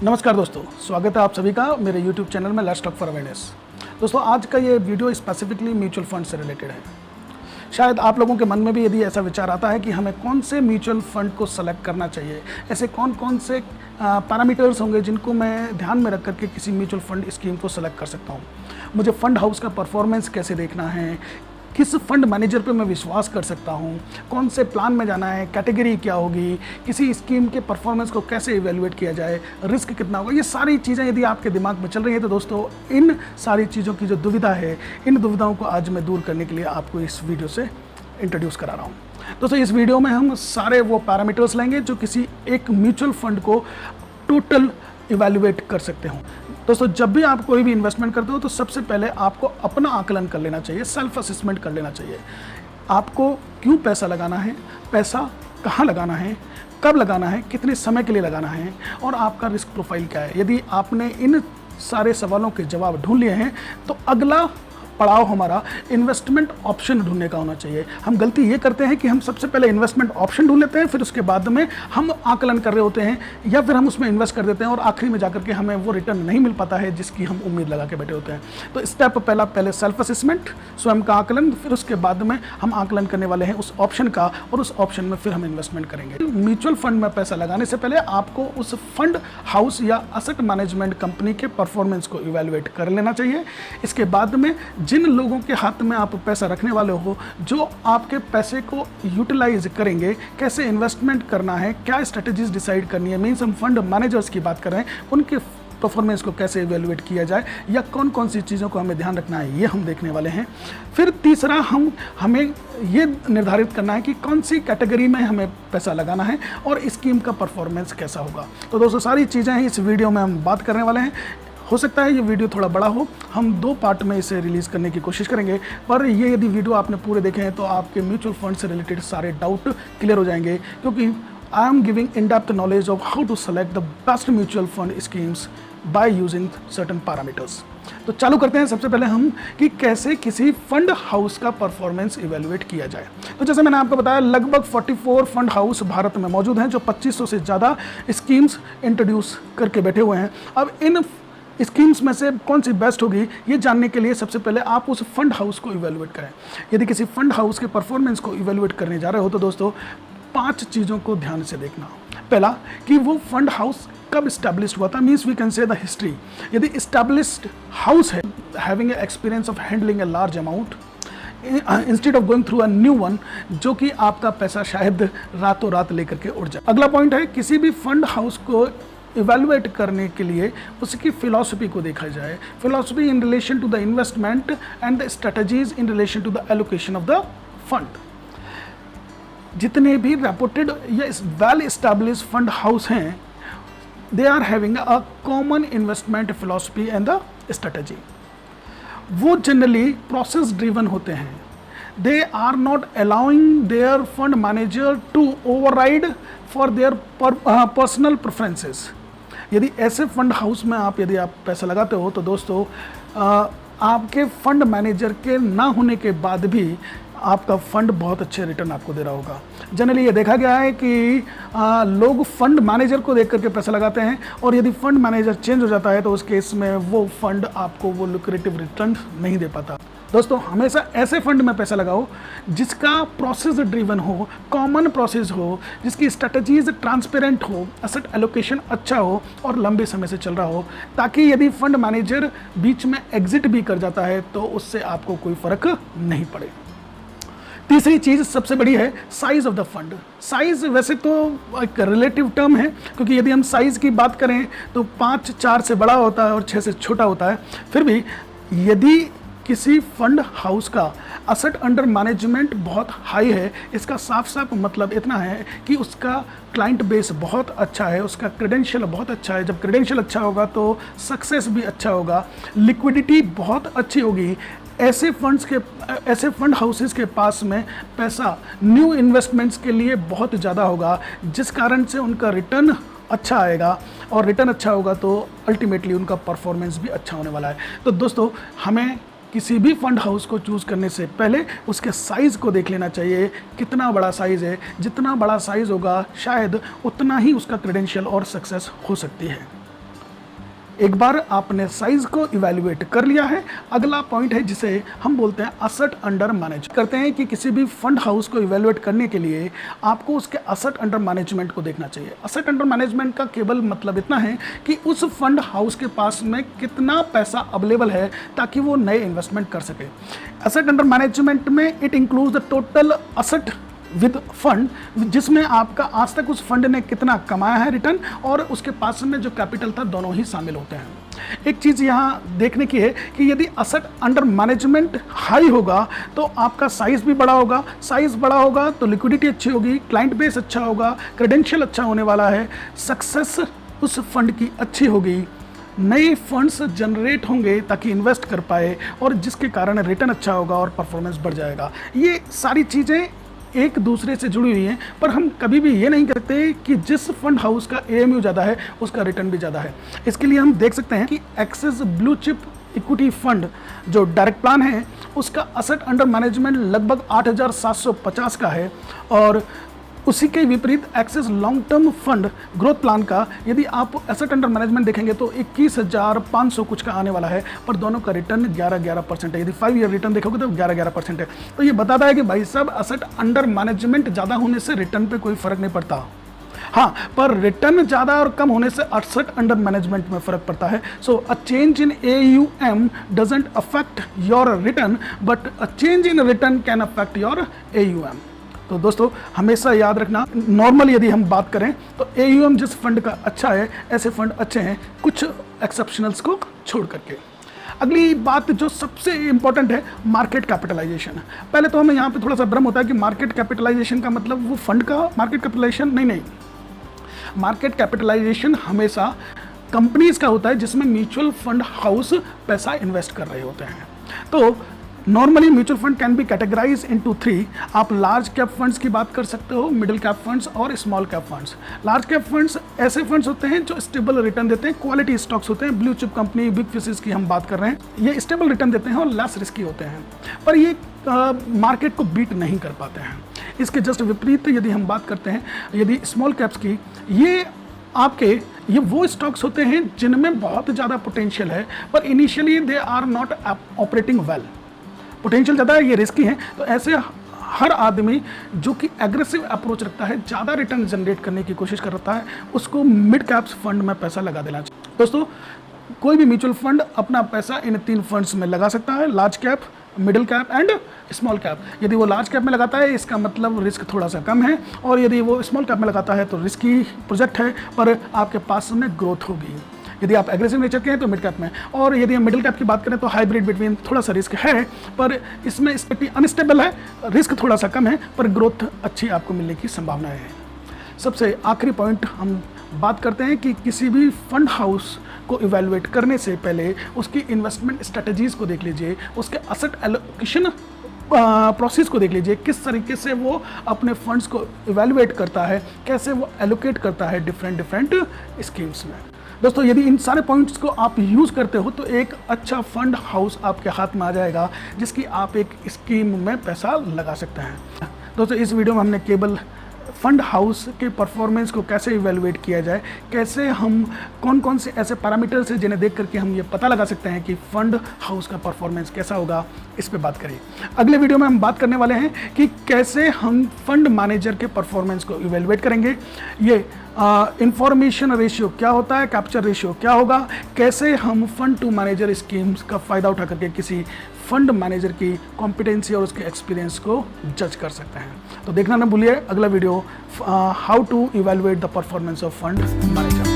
नमस्कार दोस्तों, स्वागत है आप सभी का मेरे YouTube चैनल में लेट्स टॉक फॉर अवेयरनेस। दोस्तों, आज का ये वीडियो स्पेसिफिकली म्यूचुअल फंड से रिलेटेड है। शायद आप लोगों के मन में भी यदि ऐसा विचार आता है कि हमें कौन से म्यूचुअल फंड को सेलेक्ट करना चाहिए, ऐसे कौन कौन से पैरामीटर्स होंगे जिनको मैं ध्यान में रख करके किसी म्यूचुअल फंड स्कीम को सेलेक्ट कर सकता हूँ। मुझे फंड हाउस का परफॉर्मेंस कैसे देखना है, किस फंड मैनेजर पे मैं विश्वास कर सकता हूँ, कौन से प्लान में जाना है, कैटेगरी क्या होगी, किसी स्कीम के परफॉर्मेंस को कैसे इवेल्युएट किया जाए, रिस्क कितना होगा, ये सारी चीज़ें यदि आपके दिमाग में चल रही है तो दोस्तों इन सारी चीज़ों की जो दुविधा है, इन दुविधाओं को आज मैं दूर करने के लिए आपको इस वीडियो से इंट्रोड्यूस करा रहा हूँ। दोस्तों, इस वीडियो में हम सारे वो पैरामीटर्स लेंगे जो किसी एक म्यूचुअल फंड को टोटल इवेल्युएट कर सकते हो। दोस्तों, जब भी आप कोई भी इन्वेस्टमेंट करते हो तो सबसे पहले आपको अपना आकलन कर लेना चाहिए, सेल्फ असेसमेंट कर लेना चाहिए। आपको क्यों पैसा लगाना है, पैसा कहाँ लगाना है, कब लगाना है, कितने समय के लिए लगाना है और आपका रिस्क प्रोफाइल क्या है। यदि आपने इन सारे सवालों के जवाब ढूंढ लिए हैं तो अगला पड़ाव हमारा इन्वेस्टमेंट ऑप्शन ढूंढने का होना चाहिए। हम गलती ये करते हैं कि हम सबसे पहले इन्वेस्टमेंट ऑप्शन ढूंढ लेते हैं, फिर उसके बाद में हम आकलन कर रहे होते हैं या फिर हम उसमें इन्वेस्ट कर देते हैं और आखिरी में जाकर के हमें वो रिटर्न नहीं मिल पाता है जिसकी हम उम्मीद लगा के बैठे होते हैं। तो स्टेप पहले सेल्फ असेसमेंट, स्वयं का आकलन, फिर उसके बाद में हम आकलन करने वाले हैं उस ऑप्शन का और उस ऑप्शन में फिर हम इन्वेस्टमेंट करेंगे। म्यूचुअल फंड में पैसा लगाने से पहले आपको उस फंड हाउस या असेट मैनेजमेंट कंपनी के परफॉर्मेंस को इवेल्युएट कर लेना चाहिए। इसके बाद में जिन लोगों के हाथ में आप पैसा रखने वाले हो, जो आपके पैसे को यूटिलाइज करेंगे, कैसे इन्वेस्टमेंट करना है, क्या स्ट्रेटजीज डिसाइड करनी है, मीन्स हम फंड मैनेजर्स की बात कर रहे हैं, उनके परफॉर्मेंस को कैसे इवेल्युएट किया जाए या कौन कौन सी चीज़ों को हमें ध्यान रखना है, ये हम देखने वाले हैं। फिर तीसरा हमें ये निर्धारित करना है कि कौन सी कैटेगरी में हमें पैसा लगाना है और स्कीम का परफॉर्मेंस कैसा होगा। तो दोस्तों, सारी चीज़ें हैं इस वीडियो में हम बात करने वाले हैं। हो सकता है ये वीडियो थोड़ा बड़ा हो, हम 2 पार्ट में इसे रिलीज़ करने की कोशिश करेंगे, पर ये यदि वीडियो आपने पूरे देखे हैं तो आपके म्यूचुअल फंड से रिलेटेड सारे डाउट क्लियर हो जाएंगे, क्योंकि I am giving in depth knowledge of how to select the best mutual fund schemes by using certain parameters. तो चालू करते हैं सबसे पहले हम कि कैसे किसी फंड हाउस का परफॉर्मेंस इवेल्युएट किया जाए। तो जैसे मैंने आपको बताया, लगभग 44 फंड हाउस भारत में मौजूद हैं जो 2500 से ज़्यादा स्कीम्स इंट्रोड्यूस करके बैठे हुए हैं। अब इन स्कीम्स में से कौन सी बेस्ट होगी ये जानने के लिए सबसे पहले आप उस फंड हाउस को इवेल्युएट करें। यदि किसी फंड हाउस के परफॉर्मेंस को इवेल्युएट करने जा रहे हो तो दोस्तों 5 चीज़ों को ध्यान से देखना। पहला, कि वो फंड हाउस कब इस्टेब्लिश्ड हुआ था, means we can say the history. यदि इस्टेब्लिश्ड हाउस है, having a experience of handling a large amount instead of going through a new one, जो कि आपका पैसा शायद रातों रात लेकर के उड़ जाए। अगला पॉइंट है, किसी भी फंड हाउस को इवेल्युएट करने के लिए उसकी फिलॉसफी को देखा जाए। Philosophy in relation to the investment and the strategies in relation to the allocation of the fund. जितने भी रेपुटेड या वेल एस्टैब्लिश्ड फंड हाउस हैं, they are having a common investment philosophy and the strategy. वो generally process driven होते हैं। They are not allowing their fund manager to override for their personal preferences. यदि ऐसे fund house में यदि आप पैसा लगाते हो तो दोस्तों आपके फंड मैनेजर के ना होने के बाद भी आपका फंड बहुत अच्छे रिटर्न आपको दे रहा होगा। जनरली ये देखा गया है कि लोग फंड मैनेजर को देख करके पैसा लगाते हैं और यदि फंड मैनेजर चेंज हो जाता है तो उस केस में वो फंड आपको वो लुक्रेटिव रिटर्न नहीं दे पाता। दोस्तों, हमेशा ऐसे फंड में पैसा लगाओ जिसका प्रोसेस ड्रिवन हो, कॉमन प्रोसेस हो, जिसकी स्ट्रेटजीज ट्रांसपेरेंट हो, एसेट एलोकेशन अच्छा हो और लंबे समय से चल रहा हो, ताकि यदि फंड मैनेजर बीच में एग्जिट भी कर जाता है तो उससे आपको कोई फर्क नहीं पड़े। तीसरी चीज़ सबसे बड़ी है size of the fund. Size वैसे तो एक रिलेटिव टर्म है, क्योंकि यदि हम साइज़ की बात करें तो 5 4 से बड़ा होता है और 6 से छोटा होता है। फिर भी यदि किसी फंड हाउस का असेट अंडर मैनेजमेंट बहुत हाई है, इसका साफ साफ मतलब इतना है कि उसका क्लाइंट बेस बहुत अच्छा है, उसका क्रेडेंशियल बहुत अच्छा है। जब क्रेडेंशियल अच्छा होगा तो सक्सेस भी अच्छा होगा, लिक्विडिटी बहुत अच्छी होगी। ऐसे फंड हाउसेस के पास में पैसा न्यू इन्वेस्टमेंट्स के लिए बहुत ज़्यादा होगा, जिस कारण से उनका रिटर्न अच्छा आएगा और रिटर्न अच्छा होगा तो अल्टीमेटली उनका परफॉर्मेंस भी अच्छा होने वाला है। तो दोस्तों, हमें किसी भी फंड हाउस को चूज़ करने से पहले उसके साइज़ को देख लेना चाहिए, कितना बड़ा साइज़ है। जितना बड़ा साइज़ होगा शायद उतना ही उसका क्रेडेंशियल और सक्सेस हो सकती है। एक बार आपने साइज को इवैल्यूएट कर लिया है, अगला पॉइंट है जिसे हम बोलते हैं असेट अंडर मैनेज करते हैं कि किसी भी फंड हाउस को इवैल्यूएट करने के लिए आपको उसके असेट अंडर मैनेजमेंट को देखना चाहिए। असेट अंडर मैनेजमेंट का केवल मतलब इतना है कि उस फंड हाउस के पास में कितना पैसा अवेलेबल है ताकि वो नए इन्वेस्टमेंट कर सके। असेट अंडर मैनेजमेंट में it includes the total asset with fund, जिसमें आपका आज तक उस फंड ने कितना कमाया है रिटर्न और उसके पास में जो कैपिटल था, दोनों ही शामिल होते हैं। एक चीज़ यहाँ देखने की है कि यदि असेट अंडर मैनेजमेंट हाई होगा तो आपका साइज भी बड़ा होगा, साइज बड़ा होगा तो लिक्विडिटी अच्छी होगी, क्लाइंट बेस अच्छा होगा, क्रेडेंशियल अच्छा होने वाला है, सक्सेस उस फंड की अच्छी होगी, नए फंड्स जनरेट होंगे ताकि इन्वेस्ट कर पाए और जिसके कारण रिटर्न अच्छा होगा और परफॉर्मेंस बढ़ जाएगा। ये सारी चीज़ें एक दूसरे से जुड़ी हुई हैं, पर हम कभी भी ये नहीं करते कि जिस फंड हाउस का एएमयू ज़्यादा है उसका रिटर्न भी ज़्यादा है। इसके लिए हम देख सकते हैं कि axis blue chip equity fund जो डायरेक्ट प्लान है उसका असेट अंडर मैनेजमेंट लगभग 8,750 का है और उसी के विपरीत axis long term fund growth plan का यदि आप एसेट अंडर मैनेजमेंट देखेंगे तो 21,500 कुछ का आने वाला है, पर दोनों का रिटर्न 11% है। यदि 5 ईयर रिटर्न देखोगे तो 11% है। तो ये बताता है कि भाई साहब एसेट अंडर मैनेजमेंट ज़्यादा होने से रिटर्न पे कोई फ़र्क नहीं पड़ता। हाँ, पर रिटर्न ज़्यादा और कम होने से एसेट अंडर मैनेजमेंट में फ़र्क पड़ता है। So a change in AUM doesn't affect your return but a change in return can affect your AUM। तो दोस्तों हमेशा याद रखना, नॉर्मल यदि हम बात करें तो AUM जिस फंड का अच्छा है, ऐसे फंड अच्छे हैं कुछ एक्सेप्शनल्स को छोड़ करके। अगली बात जो सबसे इंपॉर्टेंट है, मार्केट कैपिटलाइजेशन। पहले तो हमें यहाँ पे थोड़ा सा भ्रम होता है कि मार्केट कैपिटलाइजेशन का मतलब वो फंड का मार्केट कैपिटलाइजेशन, नहीं। मार्केट कैपिटलाइजेशन हमेशा कंपनीज का होता है जिसमें म्यूचुअल फंड हाउस पैसा इन्वेस्ट कर रहे होते हैं। तो normally mutual fund can be categorize into 3। आप लार्ज कैप फंड्स की बात कर सकते हो, मिडिल कैप फंड्स और small cap funds. Large cap funds ऐसे फंड्स होते हैं जो स्टेबल रिटर्न देते हैं, क्वालिटी स्टॉक्स होते हैं, blue chip company, big fishes की हम बात कर रहे हैं, ये स्टेबल रिटर्न देते हैं और लेस रिस्की होते हैं, पर ये मार्केट को बीट नहीं कर पाते हैं। इसके जस्ट विपरीत यदि हम बात करते हैं यदि स्मॉल कैप्स की, ये वो स्टॉक्स होते हैं जिनमें बहुत ज़्यादा पोटेंशियल है पर initially they are not operating well. Potential ज़्यादा है, ये रिस्की हैं, तो ऐसे हर आदमी जो कि एग्रेसिव अप्रोच रखता है, ज़्यादा रिटर्न जनरेट करने की कोशिश करता है, उसको मिड कैप्स फंड में पैसा लगा देना चाहिए। दोस्तों कोई भी म्यूचुअल फंड अपना पैसा इन 3 फंड्स में लगा सकता है, large cap, middle cap and small cap. यदि वो लार्ज कैप में लगाता है इसका मतलब रिस्क थोड़ा सा कम है, और यदि वो स्मॉल कैप में लगाता है तो रिस्की प्रोजेक्ट है पर आपके पास में ग्रोथ होगी। यदि आप एग्रेसिव नेचर के हैं तो मिड कैप में, और यदि हम मिडिल कैप की बात करें तो हाइब्रिड बिटवीन, थोड़ा सा रिस्क है पर इसमें स्थिति अनस्टेबल है, रिस्क थोड़ा सा कम है पर ग्रोथ अच्छी आपको मिलने की संभावना है। सबसे आखिरी पॉइंट हम बात करते हैं कि किसी भी फंड हाउस को इवैल्यूएट करने से पहले उसकी इन्वेस्टमेंट स्ट्रेटजीज़ को देख लीजिए, उसके असेट एलोकेशन प्रोसेस को देख लीजिए, किस तरीके से वो अपने फंड्स को इवैल्यूएट करता है, कैसे वो एलोकेट करता है डिफरेंट स्कीम्स में। दोस्तों यदि इन सारे पॉइंट्स को आप यूज़ करते हो तो एक अच्छा फंड हाउस आपके हाथ में आ जाएगा जिसकी आप एक स्कीम में पैसा लगा सकते हैं। दोस्तों इस वीडियो में हमने केवल फंड हाउस के परफॉर्मेंस को कैसे इवैल्यूएट किया जाए, कैसे हम कौन कौन से ऐसे पैरामीटर्स हैं जिन्हें देख करके हम ये पता लगा सकते हैं कि फंड हाउस का परफॉर्मेंस कैसा होगा, इस पे बात करें। अगले वीडियो में हम बात करने वाले हैं कि कैसे हम फंड मैनेजर के परफॉर्मेंस को इवैल्यूएट करेंगे, ये इंफॉर्मेशन रेशियो क्या होता है, कैप्चर रेशियो क्या होगा, कैसे हम फंड टू मैनेजर स्कीम्स का फ़ायदा उठा करके किसी फंड मैनेजर की कॉम्पिटेंसी और उसके एक्सपीरियंस को जज कर सकते हैं। तो देखना ना भूलिए अगला video, how to evaluate the performance of fund manager.